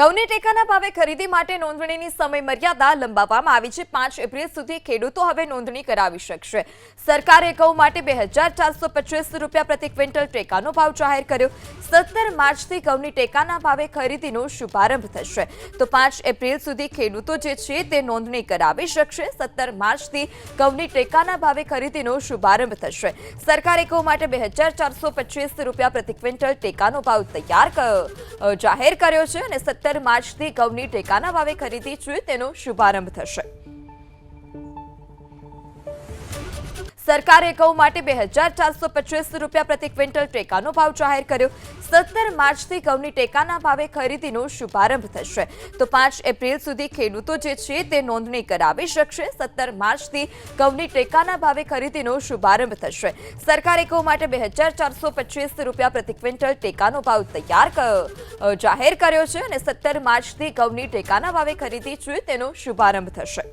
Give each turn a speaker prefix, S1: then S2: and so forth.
S1: ઘઉંની ટેકાના ભાવે ખરીદી માટે નોંધણીની સમય મર્યાદા લંબાવવામાં આવી છે। 5 એપ્રિલ સુધી ખેડૂતો હવે નોંધણી કરાવી શકશે। સરકારે ઘઉં માટે 2425 રૂપિયા પ્રતિ ક્વિન્ટલ ટેકાનો ભાવ જાહેર કર્યો। 17 માર્ચથી ઘઉંની ટેકાના ભાવે ખરીદીનો શુભારંભ થશે। તો 5 એપ્રિલ સુધી ખેડૂતો જે છે તે નોંધણી કરાવી શકશે। 17 માર્ચથી ઘઉંની ટેકાના ભાવે ખરીદીનો શુભારંભ થશે। સરકારે ઘઉં માટે 2425 રૂપિયા પ્રતિ ક્વિન્ટલ ટેકાનો ભાવ જાહેર કર્યો છે અને 17 માર્ચથી ઘઉંની ટેકાના ભાવે ખરીદી છે તેનો શુભારંભ થશે। સરકારે ઘઉં માટે 2425 રૂપિયા પ્રતિ ક્વિન્ટલ ટેકાનો ભાવ જાહેર કર્યો। 17 માર્ચથી ઘઉંની ટેકાના ભાવે ખરીદીનો શુભારંભ થશે। તો 5 એપ્રિલ સુધી ખેડૂતો જે છે તે નોંધણી કરાવી શકશે। 17 માર્ચથી ઘઉંની ટેકાના ભાવે ખરીદીનો શુભારંભ થશે। સરકારે ઘઉં માટે 2425 રૂપિયા પ્રતિ ક્વિન્ટલ ટેકાનો ભાવ જાહેર કર્યો છે અને 17 માર્ચથી ઘઉંની ટેકાના ભાવે ખરીદી છે તેનો શુભારંભ થશે।